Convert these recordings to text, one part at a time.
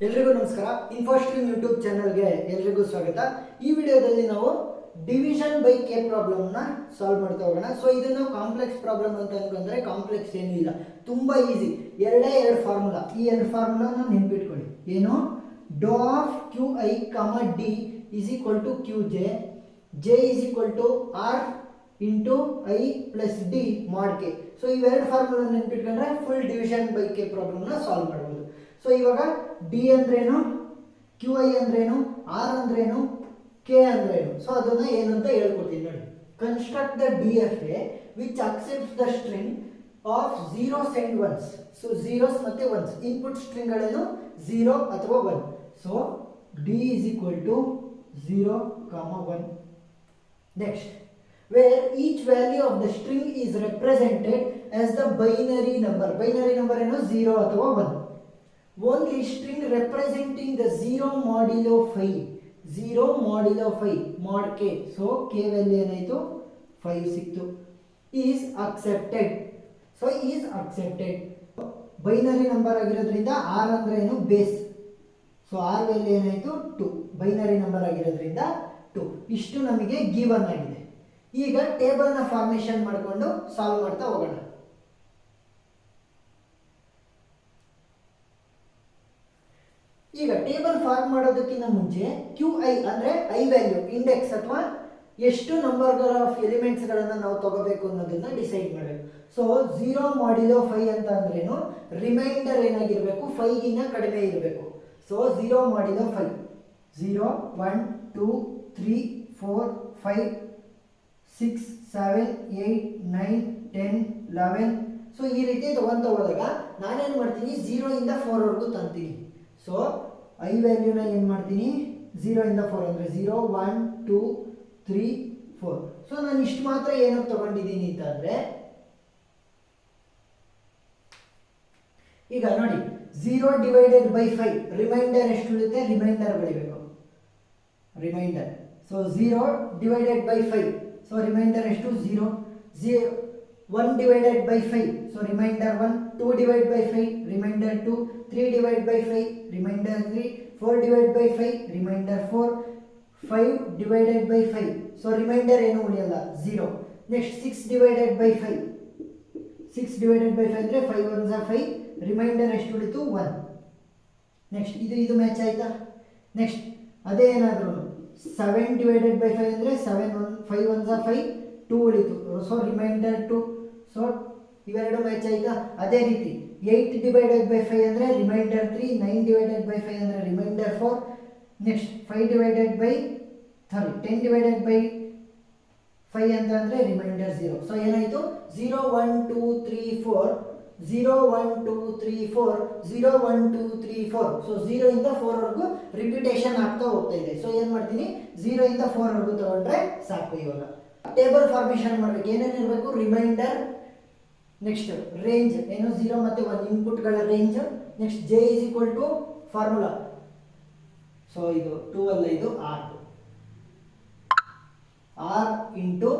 ಎಲ್ರಿಗೂ ನಮಸ್ಕಾರ. ಇನ್ಫೋಸ್ಟ್ರೀಮ್ ಯೂಟ್ಯೂಬ್ ಚಾನಲ್ಗೆ ಎಲ್ರಿಗೂ ಸ್ವಾಗತ. ಈ ವಿಡಿಯೋದಲ್ಲಿ ನಾವು ಡಿವಿಷನ್ ಬೈ ಕೆ ಪ್ರಾಬ್ಲಮ್ನ ಸಾಲ್ವ್ ಮಾಡ್ತಾ ಹೋಗೋಣ. ಸೊ ಇದನ್ನು ಕಾಂಪ್ಲೆಕ್ಸ್ ಪ್ರಾಬ್ಲಮ್ ಅಂತ ಅನ್ಕೊಂಡ್ರೆ ಕಾಂಪ್ಲೆಕ್ಸ್ ಏನೂ ಇಲ್ಲ, ತುಂಬ ಈಸಿ. ಎರಡು ಫಾರ್ಮುಲಾ, ಈ ಎರಡು ಫಾರ್ಮುಲಾನ ನೆನ್ಪಿಟ್ಕೊಳ್ಳಿ. ಏನು? Do of Q I comma D is equal to Q J, J is equal to R into I plus D mod K. So ಇವೆರಡು ಫಾರ್ಮುಲಾ ನೆನ್ಪಿಟ್ಕೊಂಡ್ರೆ ಫುಲ್ ಡಿವಿಷನ್ ಬೈ ಕೆ ಪ್ರಾಬ್ಲಮ್ನ ಸಾಲ್ವ್ ಮಾಡ್ಬೋದು. ಸೊ ಇವಾಗ ಡಿ ಅಂದ್ರೇನು, Q I ಅಂದ್ರೇನು, R ಅಂದ್ರೇನು, K ಅಂದ್ರೇನು, so ಅದನ್ನ ಏನು ಅಂತ ಹೇಳ್ಕೊಡ್ತೀನಿ ನೋಡಿ. Construct the D F A which accepts the string of zeros and ones. So zeros ಮತ್ತೆ ಒನ್ಸ್, ಇನ್ಪುಟ್ ಸ್ಟ್ರಿಂಗ್ಗಳೇನು 0 ಅಥವಾ 1. So d is equal to 0, 1. Next, where each value of the string is represented as the binary number. Binary number ಏನು 0 ಅಥವಾ 1. Only string representing the 0 modulo 5, 0 modulo 5 mod k. So k value ಏನಾಯಿತು 5 ಸಿಕ್ತು. is accepted. So is accepted. Binary number ಆಗಿರೋದ್ರಿಂದ r ಅಂದ್ರೆ ಏನು base. So r value ಏನಾಯಿತು 2. Binary number ಆಗಿರೋದ್ರಿಂದ 2. ಇಷ್ಟು ನಮಗೆ ಗಿವನ್ ಆಗಿದೆ. ಈಗ ಟೇಬಲ್ನ ಫಾರ್ಮೇಷನ್ ಮಾಡಿಕೊಂಡು ಸಾಲ್ವ್ ಮಾಡ್ತಾ ಹೋಗೋಣ. ಈಗ ಟೇಬಲ್ ಫಾರ್ಮ್ ಮಾಡೋದಕ್ಕಿಂತ ಮುಂಚೆ ಕ್ಯೂ ಐ ಅಂದರೆ ಐ ವ್ಯಾಲ್ಯೂ, ಇಂಡೆಕ್ಸ್ ಅಥವಾ ಎಷ್ಟು ನಂಬರ್ಗಳ ಆಫ್ ಎಲಿಮೆಂಟ್ಸ್ಗಳನ್ನು ನಾವು ತಗೋಬೇಕು ಅನ್ನೋದನ್ನ ಡಿಸೈಡ್ ಮಾಡಬೇಕು. ಸೊ 0 ಮಾಡಿಲೋ 5 ಅಂತ ಅಂದ್ರೇನು, ರಿಮೈಂಡರ್ ಏನಾಗಿರಬೇಕು 5ಗಿನ್ನ ಕಡಿಮೆ ಇರಬೇಕು. ಸೊ 0 ಮಾಡಿಲೋ 5, 0 1 2 3 4 5 6 7 8 9 10 11. ಸೊ ಈ ರೀತಿ ತಗೊಂತ ಹೋದಾಗ ನಾನೇನು ಮಾಡ್ತೀನಿ, 0 ಇಂದ 4 ವರೆಗೂ ತಂತೀನಿ. ಸೊ ಐ ವ್ಯಾಲ್ಯೂನ ಏನು ಮಾಡ್ತೀನಿ, 0 ಇಂದ 4 ಅಂದರೆ 0 1 2 3 4. ಸೊ ನಾನು ಇಷ್ಟು ಮಾತ್ರ ಏನಕ್ಕೆ ತಗೊಂಡಿದ್ದೀನಿ ಅಂತಂದರೆ, ಈಗ ನೋಡಿ 0 ಡಿವೈಡೆಡ್ ಬೈ 5, ರಿಮೈಂಡರ್ ಎಷ್ಟು ಉಳಿಯುತ್ತೆ, ರಿಮೈಂಡರ್ ಬರೀಬೇಕು, remainder. So 0 divided by 5, so remainder ಎಷ್ಟು 0. 1 divided by 5, so remainder 1. 2 divide by 5, remainder 2. 3 divide by 5, remainder 3. 4 divide by 5, remainder 4. 5 divided by 5, so remainder ಏನು ಉಳಿಯಲ್ಲ 0. Next 6 divided by 5, 6 divided by 5 ಅಂದರೆ 5 1 5, reminder ಎಷ್ಟು ಉಳಿತು 1. Next ಇದು match ಆಯ್ತಾ. Next ಅದೇ ಏನಾದರೂ 7 ಡಿವೈಡೆಡ್ ಬೈ 5 ಅಂದರೆ 7 5 1 5, 2 ಉಳಿತು, ಸೊ ರಿಮೈಂಡರ್ 2. ಸೊ ಇವೆರಡು ಮ್ಯಾಚ್ ಆಯ್ತಾ. ಅದೇ ರೀತಿ 8 ಡಿವೈಡೆಡ್ ಬೈ 5 ಅಂದರೆ ರಿಮೈಂಡರ್ 3, 9 ಡಿವೈಡೆಡ್ ಬೈ 5 ಅಂದರೆ remainder 4. Next 5 divided by 10 divided by 5 ಅಂತ ಅಂದರೆ ರಿಮೈಂಡರ್ 0. ಸೊ ಏನಾಯಿತು 0 1 2 3 4, 0 1 2 3 4, 0 1 2 3 4. ಸೊ 0 ಇಂದ 4 ವರೆಗೂ ರಿಪಿಟೇಷನ್ ಆಗ್ತಾ ಹೋಗ್ತಾ ಇದೆ. ಸೊ ಏನು ಮಾಡ್ತೀನಿ, 0 ಇಂದ 4 ವರೆಗೂ ತಗೊಂಡ್ರೆ ಸಾಕು. ಇವಾಗ ಟೇಬಲ್ ಫಾರ್ಮೇಷನ್ ಮಾಡಬೇಕು. ಏನೇನು ಇರಬೇಕು, ರಿಮೈಂಡರ್, ನೆಕ್ಸ್ಟ್ ರೇಂಜ್ ಏನು 0 ಮತ್ತು 1 ಇನ್ಪುಟ್ಗಳ range. Next J is equal to formula, so ಇದು 2 ಅಲ್ಲ, ಇದು R into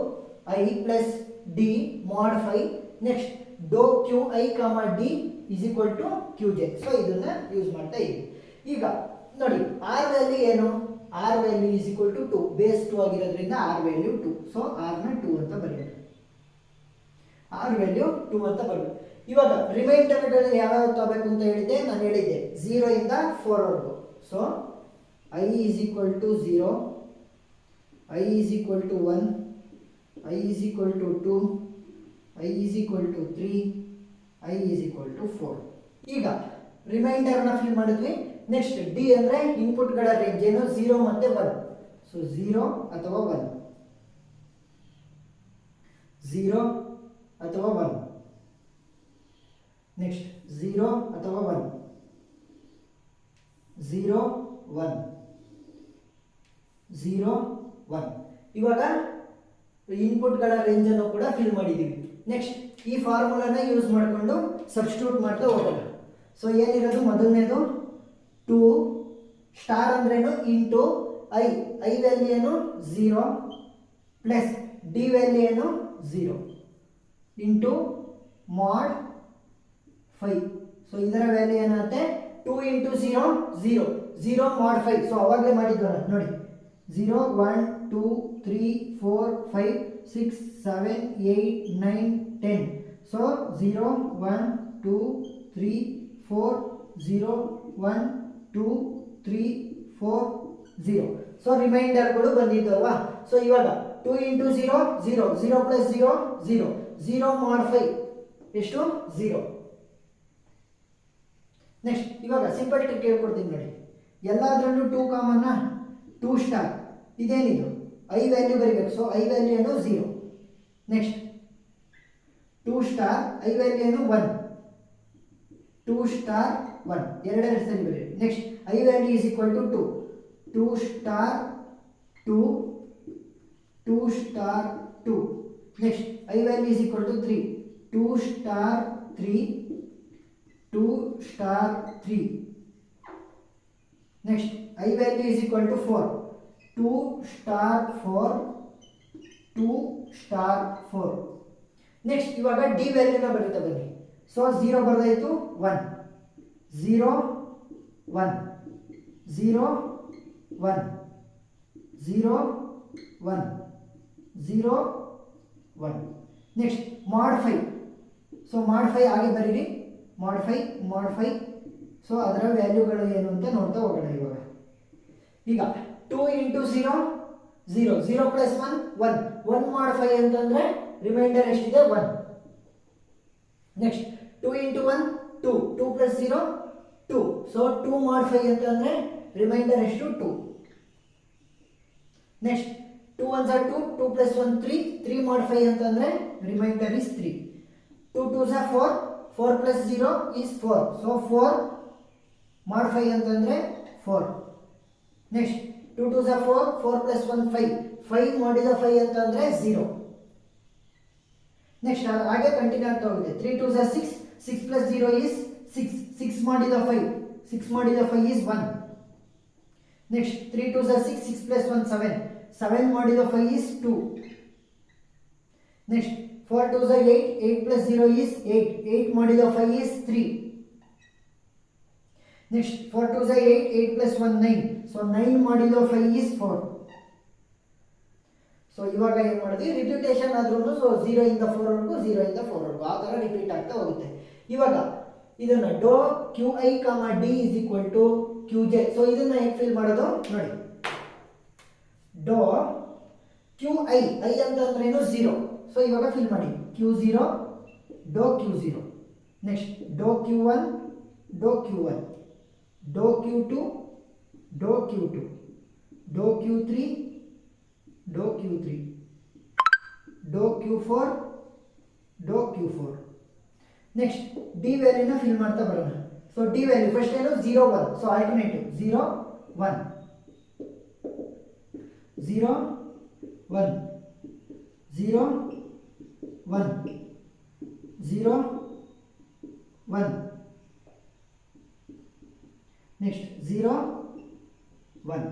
I plus D mod 5. Next do Q I comma D is equal to Q J. So ಇದನ್ನ ಯೂಸ್ ಮಾಡ್ತಾ ಇದ್ದೀವಿ. ಈಗ ನೋಡಿ ಆರ್ ವ್ಯಾಲ್ಯೂ ಏನು, R value is equal to 2, base 2 ಆಗಿರೋದ್ರಿಂದ ಆರ್ ವ್ಯಾಲ್ಯೂ 2. ಸೊ ಆರ್ನ 2 ಅಂತ ಬರೆಯೋದು, ಆರ್ ವ್ಯಾಲ್ಯೂ 2 ಅಂತ ಬರಬೇಕು. ಇವಾಗ ರಿಮೈಂಡರ್ಗಳು ಯಾವ್ಯಾವ ತಗೋಬೇಕು ಅಂತ ಹೇಳಿದ್ದೆ, ನಾನು ಹೇಳಿದ್ದೆ 0 ಇಂದ 4 ವರೆಗೂ. So i is equal to 0, i is equal to 1, i is equal to 2, i is equal to 3, i is equal to 4. ಈಗ ರಿಮೈಂಡರ್ನ ಫಿಲ್ ಮಾಡಿದ್ವಿ. ನೆಕ್ಸ್ಟ್ ಡಿ ಅಂದರೆ ಇನ್ಪುಟ್ಗಳ ರೇಂಜ್ ಏನು 0 ಮತ್ತು 1. ಸೊ 0 ಅಥವಾ 1, 0 ಅಥವಾ 1. ನೆಕ್ಸ್ಟ್ 0 ಅಥವಾ 1, 0 1, 0 1. ಇವಾಗ ಇನ್ಪುಟ್ಗಳ ರೇಂಜನ್ನು ಕೂಡ ಫಿಲ್ ಮಾಡಿದ್ದೀವಿ. ನೆಕ್ಸ್ಟ್ ಈ ಫಾರ್ಮುಲಾನ ಯೂಸ್ ಮಾಡಿಕೊಂಡು ಸಬ್ಸ್ಟಿಟ್ಯೂಟ್ ಮಾಡ್ತಾ ಹೋಗೋಣ. ಸೊ ಏನಿರೋದು, ಮೊದಲನೇದು 2 ಸ್ಟಾರ್ ಅಂದ್ರೇನು ಇಂಟು ಐ ವ್ಯಾಲ್ಯೂ ಏನು 0 ಪ್ಲಸ್ ಡಿ ವ್ಯಾಲ್ಯೂ ಏನು 0 ಇಂಟು ಮಾಡ್ 5. ಸೊ ಇದರ ವ್ಯಾಲ್ಯೂ ಏನಾಗುತ್ತೆ 2 ಇಂಟು 0 0 0 mod 5. ಸೊ ಅವಾಗಲೇ ಮಾಡಿದ್ವಲ್ಲ ನೋಡಿ 0 1 2 3 4 5 6 7 8 9 10. ಸೊ 0 1 2 3 4 0 1 2 3 4 0. ಸೊ ರಿಮೈಂಡರ್ಗಳು ಬಂದಿದ್ದಲ್ವಾ. ಸೊ ಇವಾಗ 2 ಇಂಟು 0 0 0 ಪ್ಲಸ್ 0 0 0 mod 5 ಎಷ್ಟು 0. ನೆಕ್ಸ್ಟ್ ಇವಾಗ ಸಿಂಪಲ್ ಟ್ರಿಕ್ ಹೇಳ್ಕೊಡ್ತೀನಿ ನೋಡಿ. ಎಲ್ಲದರಲ್ಲೂ 2 ಕಾಮನ್ನ 2 ಸ್ಟಾರ್ ಇದೇನಿದು ಐ ವ್ಯಾಲ್ಯೂ ಬರೀಬೇಕು. ಸೊ ಐ ವ್ಯಾಲ್ಯೂ ಏನು 0. ನೆಕ್ಸ್ಟ್ 2 ಸ್ಟಾರ್ ಐ ವ್ಯಾಲ್ಯೂ ಏನು 1 2 ಸ್ಟಾರ್ 1 ಎರಡನೇ ಸರಿ ಬರೀ. Next i value is equal to 2 2 star 2 2 star 2. Next i value is equal to 3 2 star 3 2 star 3. Next i value is equal to 4 2 star 4 2 star 4. Next ಇವಾಗ d ವ್ಯಾಲ್ಯೂನ ಬರೀತಾ ಬನ್ನಿ. So 0 ಬರೆದಾಯಿತು 1 0 1 0 1 0 1 0 1. Next mod 5. So mod 5 ಆಗಿ ಬರೀರಿ mod 5. So ಅದರ ವ್ಯಾಲ್ಯೂಗಳು ಏನು ಅಂತ ನೋಡ್ತಾ ಹೋಗೋಣ ಇವಾಗ. ಈಗ 2 ಇಂಟು 0 0 0 ಪ್ಲಸ್ 1 1 1 mod 5 ಅಂತಂದರೆ ರಿಮೈಂಡರ್ ಎಷ್ಟಿದೆ 1. Next 2 into 1 2 2 plus 0 2. So 2 mod 5 ಅಂತಂದರೆ ರಿಮೈಂಡರ್ ಎಷ್ಟು 2. Next 2 1s are 2 2 plus 1 3 3 mod 5 ಅಂತಂದರೆ reminder is 3. 2 2s are 4 4 plus 0 is 4. So 4 mod 5 ಅಂತಂದರೆ 4. ನೆಕ್ಸ್ಟ್ 2 2s are 4 4 ಪ್ಲಸ್ 1 5 5 ಮಾಡಿದ 5 ಅಂತಂದರೆ 0. ನೆಕ್ಸ್ಟ್ ಹಾಗೆ ಕಂಟಿನ್ಯೂ ಆಗ್ತಾ ಹೋಗುತ್ತೆ. 3 2s are 6 6 ಪ್ಲಸ್ 0 ಈಸ್ 6 6 ಮಾಡಿದ 5 6 ಮಾಡಿದ 5 is 1. Next 3 2s are 6 6 plus 1 7 7 ಮಾಡಿದ 5 is 2. Next 4 2s are 8 8 plus 0 is 8 8 ಮಾಡಿದ 5 is 3. Next 4 2s are 8 8 plus 1 9 so 9 ಮಾಡಿದ 5 ಈಸ್ 4. ಸೊ ಇವಾಗ ಏನು ಮಾಡಿದ್ವಿ ರಿಪಿಟೇಷನ್ ಆದ್ರೂ ಸೊ 0 ಇಂದ 4 ವರೆಗೂ 0 ಇಂದ 4 ವರೆಗೂ ಆ ಥರ ರಿಪೀಟ್ ಆಗ್ತಾ ಹೋಗುತ್ತೆ. ಇವಾಗ ಇದನ್ನ ಡೋ Q i comma d is equal to Q J. So ಇದನ್ನ ಹೇಗೆ ಫಿಲ್ ಮಾಡೋದು ನೋಡಿ. ಡೋ ಕ್ಯೂ ಐ ಐ ಅಂತಂದ್ರೇನು 0. ಸೊ ಇವಾಗ ಫಿಲ್ ಮಾಡಿ Q0 ಡೋ Q0. ನೆಕ್ಸ್ಟ್ ಡೋ Q1 ಡೋ Q1 ಡೋ Q2 ಡೋ Q2 ಡೋ Q3 ಡೋ Q3 ಡೋ Q4 ಡೋ Q4. ನೆಕ್ಸ್ಟ್ ಡಿ ವ್ಯಾಲ್ಯೂನ ಫಿಲ್ ಮಾಡ್ತಾ ಬರೋಣ. ಸೊ ಡಿ ವ್ಯಾಲ್ಯೂ ಫಸ್ಟ್ ಏನು 0 1. So alternative 0 1 0 1 0 1 0 1. ನೆಕ್ಸ್ಟ್ 0 1.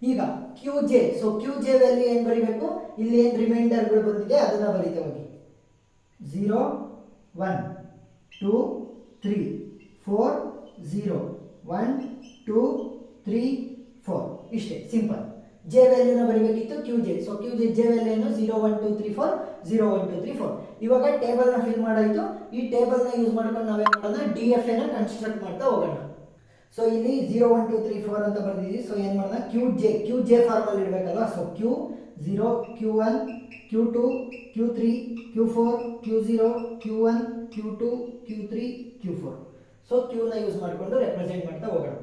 ಈಗ q J. So Q j value ಏನು ಬರೀಬೇಕು, ಇಲ್ಲಿ ಏನು ರಿಮೈಂಡರ್ಗಳು ಬಂದಿದೆ ಅದನ್ನ ಬರೀತಾ ಹೋಗಿ. 0 1 2 3 4 0 1 2 3 4 ಇಷ್ಟೇ ಸಿಂಪಲ್. ಜೆ ವ್ಯಾಲ್ಯೂನ ಬರೀಬೇಕಿತ್ತು Q J. So Q J J value ಏನು 0 1 2 3 4 0 1 2 3 4. ಇವಾಗ ಟೇಬಲ್ನ ಫಿಲ್ ಮಾಡಾಯಿತು. ಈ ಟೇಬಲ್ನ ಯೂಸ್ ಮಾಡ್ಕೊಂಡು ನಾವೇನು ಮಾಡೋಣ ಡಿ ಎಫ್ ಎನ ಕನ್ಸ್ಟ್ರಕ್ಟ್ ಮಾಡ್ತಾ ಹೋಗೋಣ. ಸೊ ಇಲ್ಲಿ 0 1 2 3 4 ಅಂತ ಬರ್ದಿದ್ದೀವಿ. ಸೊ ಏನು ಮಾಡೋಣ ಕ್ಯೂ ಜೆ ಫಾರ್ಮಲ್ಲಿ ಇಡಬೇಕಲ್ವ. So Q 0 Q1 Q2 Q3 Q4 Q0 Q1 Q2 Q3 Q4. So ಕ್ಯೂನ ಯೂಸ್ ಮಾಡಿಕೊಂಡು ರೆಪ್ರೆಸೆಂಟ್ ಮಾಡ್ತಾ ಹೋಗೋಣ.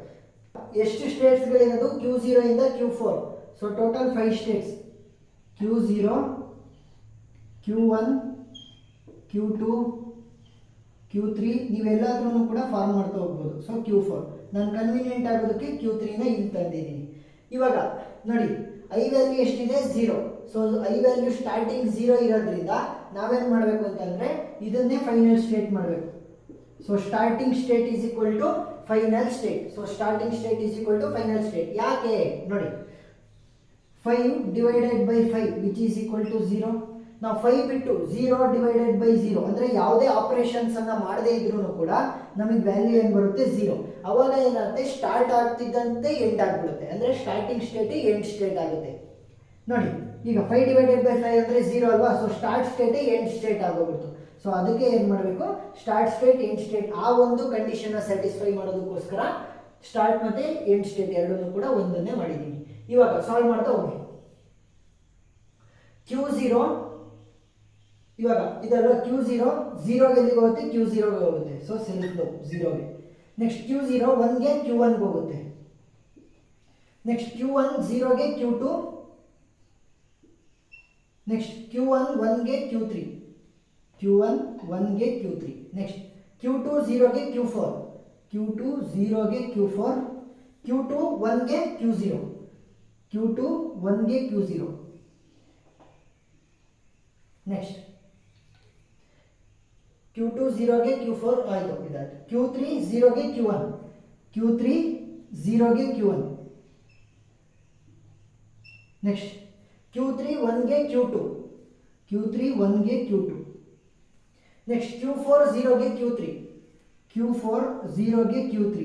ಎಷ್ಟು ಸ್ಟೇಟ್ಸ್ಗಳಿರೋದು Q0 ಇಂದ Q4. So total 5 States. Q0 Q1 Q2 Q3 ನೀವೆಲ್ಲಾದ್ರೂ ಕೂಡ ಫಾರ್ಮ್ ಮಾಡ್ತಾ ಹೋಗ್ಬೋದು. ಸೊ Q4 ನಾನು ಕನ್ವೀನಿಯೆಂಟ್ ಆಗೋದಕ್ಕೆ Q3ನ ಇಲ್ಲಿ ತಂದಿದ್ದೀನಿ. ಇವಾಗ ನೋಡಿ ಐ ವ್ಯಾಲ್ಯೂ ಎಷ್ಟಿದೆ 0. ಸೊ ಐ ವ್ಯಾಲ್ಯೂ ಸ್ಟಾರ್ಟಿಂಗ್ 0 ಇರೋದ್ರಿಂದ ನಾವೇನು ಮಾಡಬೇಕು ಅಂತಂದರೆ ಇದನ್ನೇ ಫೈನಲ್ ಸ್ಟೇಟ್ ಮಾಡಬೇಕು. So starting state is equal to final state. So starting state is equal to final state. ಯಾಕೆ ನೋಡಿ 5 divided by 5 which is equal to 0. ನಾವು 5 ಬಿಟ್ಟು 0 ಡಿವೈಡೆಡ್ ಬೈ 0 ಅಂದರೆ ಯಾವುದೇ ಆಪರೇಷನ್ಸನ್ನು ಮಾಡದೇ ಇದ್ರೂ ಕೂಡ ನಮಗೆ ವ್ಯಾಲ್ಯೂ ಏನು ಬರುತ್ತೆ 0. ಅವಾಗ ಏನಾಗುತ್ತೆ, ಸ್ಟಾರ್ಟ್ ಆಗ್ತಿದ್ದಂತೆ ಎಂಡ್ ಆಗಿಬಿಡುತ್ತೆ. ಅಂದರೆ ಸ್ಟಾರ್ಟಿಂಗ್ ಸ್ಟೇಟ್ ಎಂಡ್ ಸ್ಟೇಟ್ ಆಗುತ್ತೆ. ನೋಡಿ ಈಗ 5 ಡಿವೈಡೆಡ್ ಬೈ 5 ಅಂದರೆ 0 ಅಲ್ವಾ, so start state end state ಆಗೋಗ್ಬಿಡ್ತು. ಸೊ ಅದಕ್ಕೆ ಏನು ಮಾಡಬೇಕು, ಸ್ಟಾರ್ಟ್ ಸ್ಟೇಟ್ ಎಂಡ್ ಸ್ಟೇಟ್ ಆ ಒಂದು ಕಂಡೀಷನ್ನ ಸ್ಯಾಟಿಸ್ಫೈ ಮಾಡೋದಕ್ಕೋಸ್ಕರ ಸ್ಟಾರ್ಟ್ ಮತ್ತು ಎಂಡ್ ಸ್ಟೇಟ್ ಎರಡನ್ನೂ ಕೂಡ ಒಂದನ್ನೇ ಮಾಡಿದ್ದೀನಿ. ಇವಾಗ ಸಾಲ್ವ್ ಮಾಡ್ತಾ ಹೋಗಿ. Q0 ಇವಾಗ ಇದೆಲ್ಲ Q0 0ಗೆ ಎಲ್ಲಿಗೆ ಹೋಗುತ್ತೆ, Q0ಗೆ ಹೋಗುತ್ತೆ. ಸೊ ಸೆಲ್ಫ್ ಲೂಪ್ 0ಗೆ. ನೆಕ್ಸ್ಟ್ Q0 1ಗೆ Q1ಗೆ ಹೋಗುತ್ತೆ. ನೆಕ್ಸ್ಟ್ Q1 0ಗೆ Q2. Next Q1 1ಗೆ Q3. Q1 1ಗೆ Q3. Next Q2 0ಗೆ Q4. Q2 0ಗೆ Q4. Q2 1ಗೆ Q0. Q2 1ಗೆ Q0. Next Q2 0ಗೆ Q4 ಆಯಿತು ಇದಾಯ್ತು. Q3 0ಗೆ Q1. Q3 0ಗೆ Q1. Next Q3 1ಗೆ Q2. Q3 1ಗೆ Q2. Next Q4 0ಗೆ Q3. Q4 0ಗೆ Q3.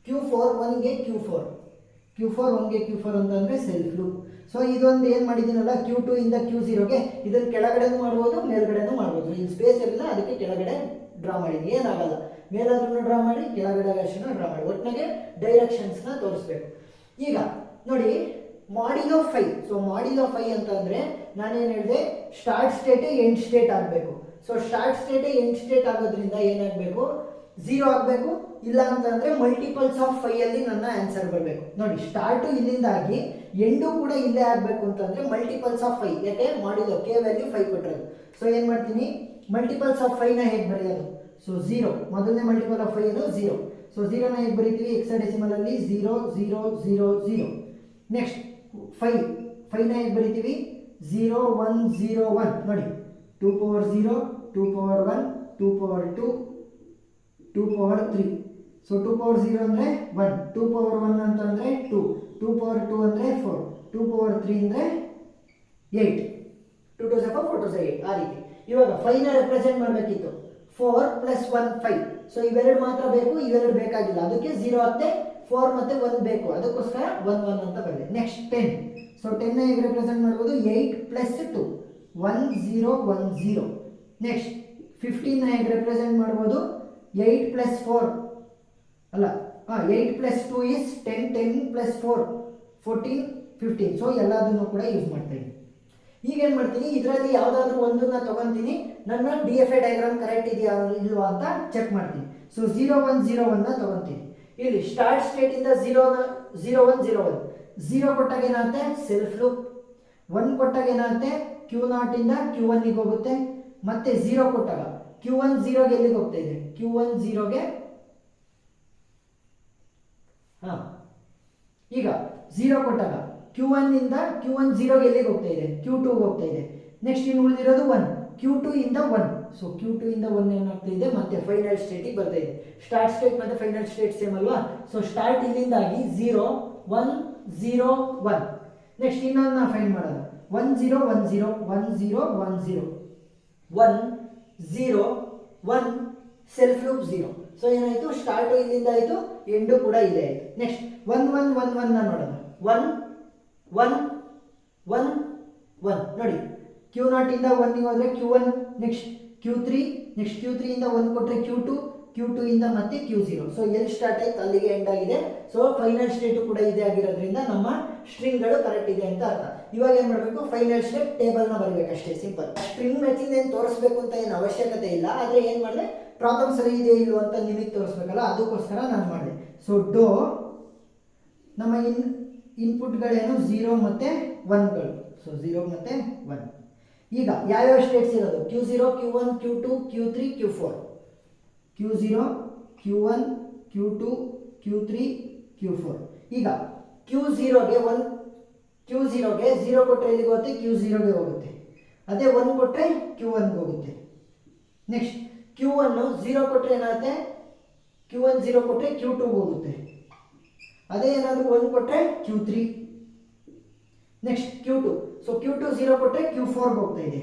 Q4 1ಗೆ Q4. Q4 1ಗೆ Q4 ಅಂತಂದರೆ ಸೆಲ್ಫ್ ಲೂಪ್. ಸೊ ಇದೊಂದು ಏನು ಮಾಡಿದ್ದೀನಲ್ಲ, Q2 ಇಂದ Q0ಗೆ ಇದನ್ನು ಕೆಳಗಡೆನೂ ಮಾಡ್ಬೋದು, ಮೇಲ್ಗಡೆನೂ ಮಾಡ್ಬೋದು. ಇಲ್ಲಿ ಸ್ಪೇಸ್ ಇರಲಿಲ್ಲ, ಅದಕ್ಕೆ ಕೆಳಗಡೆ ಡ್ರಾ ಮಾಡಿದ್ದೀನಿ. ಏನಾಗಲ್ಲ, ಮೇಲಾದ್ರೂ ಡ್ರಾ ಮಾಡಿ, ಕೆಳಗಡೆ ಅಷ್ಟನ್ನು ಡ್ರಾ ಮಾಡಿ, ಒಟ್ಟಿಗೆ ಡೈರೆಕ್ಷನ್ಸ್ನ ತೋರಿಸ್ಬೇಕು. ಈಗ ನೋಡಿ ಮಾಡಿಲೋ 5. ಸೊ ಮಾಡಿಲೋ 5 ಅಂತಂದರೆ ನಾನೇನು ಹೇಳಿದೆ, ಸ್ಟಾರ್ಟ್ ಸ್ಟೇಟೇ ಎಂಡ್ ಸ್ಟೇಟ್ ಆಗಬೇಕು. ಸೊ ಸ್ಟಾರ್ಟ್ ಸ್ಟೇಟೇ ಎಂಡ್ ಸ್ಟೇಟ್ ಆಗೋದ್ರಿಂದ ಏನಾಗಬೇಕು, 0 ಆಗಬೇಕು. ಇಲ್ಲ ಅಂತಂದರೆ ಮಲ್ಟಿಪಲ್ಸ್ ಆಫ್ 5 ಅಲ್ಲಿ ನನ್ನ ಆನ್ಸರ್ ಬರಬೇಕು. ನೋಡಿ ಸ್ಟಾರ್ಟು ಇಲ್ಲಿಂದಾಗಿ ಎಂಡು ಕೂಡ ಇಲ್ಲೇ ಆಗಬೇಕು ಅಂತಂದರೆ ಮಲ್ಟಿಪಲ್ಸ್ ಆಫ್ 5. ಯಾಕೆ ಮಾಡಿಲೋ ಕೆ ವ್ಯಾಲ್ಯೂ 5 ಕೊಟ್ಟಿರೋದು. ಸೊ ಏನು ಮಾಡ್ತೀನಿ, ಮಲ್ಟಿಪಲ್ಸ್ ಆಫ್ 5ನ ಹೇಗೆ ಬರೆಯೋದು, ಸೊ 0 ಮೊದಲನೇ ಮಲ್ಟಿಪಲ್ ಆಫ್ 5 ಏನು 0. ಸೊ 0ನ ಹೇಗೆ ಬರೀತೀವಿ, ಹೆಕ್ಸಾಡೆಸಿಮಲಲ್ಲಿ 0 0 0 0. ನೆಕ್ಸ್ಟ್ 5ನ ಹೇಗೆ ಬರೀತೀವಿ, 0 1 0 1. ನೋಡಿ 2 power 0, 2 power 1, 2 power 2, 2 power 3. So 2 power 0 ಅಂದರೆ 1, 2 ಪವರ್ 1 ಅಂತಂದರೆ 2, 2 ಪವರ್ 2 ಅಂದರೆ 4, 2 ಪವರ್ 3 ಅಂದರೆ 8. 2 2 4 4 2 8 ಆ ರೀತಿ. ಇವಾಗ 5ನ ರೆಪ್ರೆಸೆಂಟ್ ಮಾಡಬೇಕಿತ್ತು, 4 + 1 5. ಸೊ ಇವೆರಡು ಮಾತ್ರ ಬೇಕು, ಇವೆರಡು ಬೇಕಾಗಿಲ್ಲ, ಅದಕ್ಕೆ 0 ಆಗುತ್ತೆ. 4 ಮತ್ತು 1 ಬೇಕು, ಅದಕ್ಕೋಸ್ಕರ 1 1 ಅಂತ ಬರಲಿ. ನೆಕ್ಸ್ಟ್ 10. ಸೊ 10ನ ಹೇಗೆ ರೆಪ್ರೆಸೆಂಟ್ ಮಾಡ್ಬೋದು, 8 + 2 1 0 1 0. ನೆಕ್ಸ್ಟ್ 15ನ ಹೇಗೆ ರೆಪ್ರೆಸೆಂಟ್ ಮಾಡ್ಬೋದು, 8 + 4 ಅಲ್ಲ 8 + 2 is 10, 10 + 4 14 15. ಸೊ ಎಲ್ಲದನ್ನು ಕೂಡ ಯೂಸ್ ಮಾಡ್ತಾ ಇದ್ದೀನಿ. ಈಗ ಏನು ಮಾಡ್ತೀನಿ, ಇದರಲ್ಲಿ ಯಾವುದಾದ್ರೂ ಒಂದನ್ನು ತೊಗೊತೀನಿ, ನನ್ನ DFA ಡಯಾಗ್ರಾಮ್ ಕರೆಕ್ಟ್ ಇದೆಯಾ ಇಲ್ವಾ ಅಂತ ಚೆಕ್ ಮಾಡ್ತೀನಿ. ಸೊ 0 1 0 1ನ ತೊಗೊತೀನಿ. ಇಲ್ಲಿ ಸ್ಟಾರ್ಟ್ ಸ್ಟೇಟಿಂದ 0 0 1 0 1. 0 ಕೊಟ್ಟಾಗ ಏನಾಗುತ್ತೆ, ಸೆಲ್ಫ್ ಲೂಪ್. 1 ಕೊಟ್ಟಾಗ ಏನಾಗುತ್ತೆ, Q0 ಇಂದ Q1ಗೆ ಹೋಗುತ್ತೆ. ಮತ್ತೆ 0 ಕೊಟ್ಟಾಗ Q1 0ಗೆ ಎಲ್ಲಿಗೆ ಹೋಗ್ತಾ ಇದೆ, Q1 0ಗೆ. ಈಗ 0 ಕೊಟ್ಟಾಗ Q1 ಇಂದ Q1 0ಗೆ ಎಲ್ಲಿಗೆ ಹೋಗ್ತಾ ಇದೆ, Q2ಗೆ ಹೋಗ್ತಾ ಇದೆ. ನೆಕ್ಸ್ಟ್ ಇನ್ನು ಉಳಿದಿರೋದು 1, Q2 ಇಂದ 1. ಸೊ Q2 ಇಂದ 1 ಏನಾಗ್ತಾ ಇದೆ, ಮತ್ತೆ ಫೈನಲ್ ಸ್ಟೇಟಿಗೆ ಬರ್ತಾ ಇದೆ. ಸ್ಟಾರ್ಟ್ ಸ್ಟೇಟ್ ಮತ್ತು ಫೈನಲ್ ಸ್ಟೇಟ್ ಸೇಮ್ ಅಲ್ವಾ. ಸೊ ಸ್ಟಾರ್ಟ್ ಇಲ್ಲಿಂದಾಗಿ 0 1 0 1. ನೆಕ್ಸ್ಟ್ ಇನ್ನೊಂದು ನಾವು ಫೈಂಡ್ ಮಾಡೋಣ, 1 0 1 0 1 0 1 0 1 0 1 ಸೆಲ್ಫ್ ಲೂಪ್ 0. ಸೊ ಏನಾಯಿತು, ಸ್ಟಾರ್ಟು ಇಲ್ಲಿಂದ ಆಯಿತು, ಎಂಡು ಕೂಡ ಇದೆ ಆಯಿತು. ನೆಕ್ಸ್ಟ್ 1 1 1 1ನ ನೋಡೋಣ, 1 1 1 1. ನೋಡಿ Q0 ಇಂದ 1ಗೆ ಹೋದರೆ Q1, next Q3, next Q3 ಇಂದ 1 ಕೊಟ್ಟರೆ Q2, Q2 ಇಂದ ಮತ್ತೆ Q0. ಸೊ ಎಲ್ಲಿ ಸ್ಟಾರ್ಟ್ ಆಯ್ತು ಅಲ್ಲಿಗೆ ಎಂಡ್ ಆಗಿದೆ. ಸೊ ಫೈನಲ್ ಸ್ಟೇಟು ಕೂಡ ಇದೆ ಆಗಿರೋದ್ರಿಂದ ನಮ್ಮ ಸ್ಟ್ರಿಂಗ್ಗಳು ಕರೆಕ್ಟ್ ಇದೆ ಅಂತ ಅರ್ಥ. ಇವಾಗ ಏನು ಮಾಡಬೇಕು, ಫೈನಲ್ ಸ್ಟೇಟ್ ಟೇಬಲ್ನ ಬರಬೇಕು ಅಷ್ಟೇ, ಸಿಂಪಲ್. ಸ್ಟ್ರಿಂಗ್ ಮ್ಯಾಚಿಂಗ್ ಏನು ತೋರಿಸ್ಬೇಕು ಅಂತ ಏನು ಅವಶ್ಯಕತೆ ಇಲ್ಲ, ಆದರೆ ಏನು ಮಾಡಿದೆ, ಪ್ರಾಬ್ಲಮ್ ಸರಿ ಇದೆ ಇಲ್ವೋ ಅಂತ ನಿಮಗೆ ತೋರಿಸ್ಬೇಕಲ್ಲ, ಅದಕ್ಕೋಸ್ಕರ ನಾನು ಮಾಡಿದೆ. ಸೊ ಡೋ ನಮ್ಮ ಇನ್ಪುಟ್ಗಳೇನು 0 ಮತ್ತು 1ಗಳು. ಸೊ 0 ಮತ್ತು 1. ಈಗ ಯಾವ್ಯಾವ ಸ್ಟೇಟ್ಸ್ ಇರೋದು, Q0 Q1 Q2 Q3 Q4. Q0 Q1 Q2 Q3 Q4. ಈಗ Q0ಗೆ 0 ಕೊಟ್ಟರೆ ಎಲ್ಲಿಗೆ ಹೋಗುತ್ತೆ, Q0ಗೆ ಹೋಗುತ್ತೆ. ಅದೇ 1 ಕೊಟ್ಟರೆ Q1ಗೆ ಹೋಗುತ್ತೆ. ನೆಕ್ಸ್ಟ್ Q1 0 ಕೊಟ್ಟರೆ ಏನಾಗುತ್ತೆ, Q1 0 ಕೊಟ್ಟರೆ Q2ಗೆ ಹೋಗುತ್ತೆ. ಅದೇ ಏನಾದರೂ 1 ಕೊಟ್ಟರೆ Q3. Next Q2. So Q2 0 ಕೊಟ್ಟರೆ Q4 ಹೋಗ್ತಾ ಇದೆ.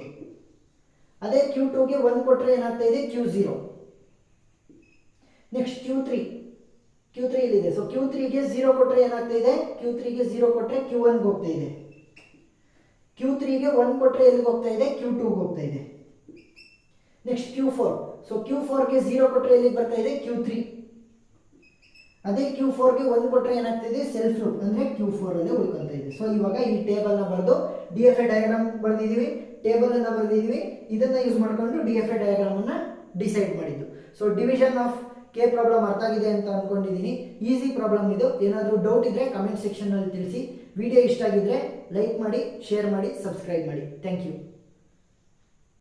ಅದೇ Q2ಗೆ 1 ಕೊಟ್ಟರೆ ಏನಾಗ್ತಾ ಇದೆ Q0. ನೆಕ್ಸ್ಟ್ Q3 ಇಲ್ಲಿದೆ. ಸೊ Q3ಗೆ 0 ಕೊಟ್ಟರೆ ಏನಾಗ್ತಾ ಇದೆ, Q3ಗೆ 0 ಕೊಟ್ಟರೆ Q1 ಹೋಗ್ತಾ ಇದೆ. Q3ಗೆ 1 ಕೊಟ್ಟರೆ ಎಲ್ಲಿಗೆ ಹೋಗ್ತಾ ಇದೆ, Q2 ಹೋಗ್ತಾ ಇದೆ. Next Q4. ಸೊ Q4ಗೆ 0 ಕೊಟ್ಟರೆ ಎಲ್ಲಿಗೆ ಬರ್ತಾ ಇದೆ, Q3. ಅದೇ Q4ಗೆ 1 ಕೊಟ್ಟರೆ ಏನಾಗ್ತಾ ಇದೆ, ಸೆಲ್ಫ್ ಲೂಪ್ ಅಂದರೆ Q4 ಅಲ್ಲೇ ಉಳ್ಕೊಂತ ಇದೆ. ಸೊ ಇವಾಗ ಈ ಟೇಬಲ್ನ ಬರೆದು DFA ಡಯಾಗ್ರಾಮ್ ಬರೆದಿದ್ದೀವಿ, ಟೇಬಲನ್ನು ಬರೆದಿದ್ದೀವಿ. ಇದನ್ನು ಯೂಸ್ ಮಾಡಿಕೊಂಡು DFA ಡಯಾಗ್ರಾಮನ್ನು ಡಿಸೈಡ್ ಮಾಡಿದ್ದು. So division of K problem ಅರ್ಥ ಆಗಿದೆ ಅಂತ ಅಂದ್ಕೊಂಡಿದ್ದೀನಿ. ಈಸಿ ಪ್ರಾಬ್ಲಮ್ ಇದು. ಏನಾದರೂ ಡೌಟ್ ಇದ್ದರೆ ಕಮೆಂಟ್ ಸೆಕ್ಷನ್ನಲ್ಲಿ ತಿಳಿಸಿ. ವಿಡಿಯೋ ಇಷ್ಟ ಆಗಿದ್ದರೆ ಲೈಕ್ ಮಾಡಿ, ಶೇರ್ ಮಾಡಿ, ಸಬ್ಸ್ಕ್ರೈಬ್ ಮಾಡಿ. Thank you.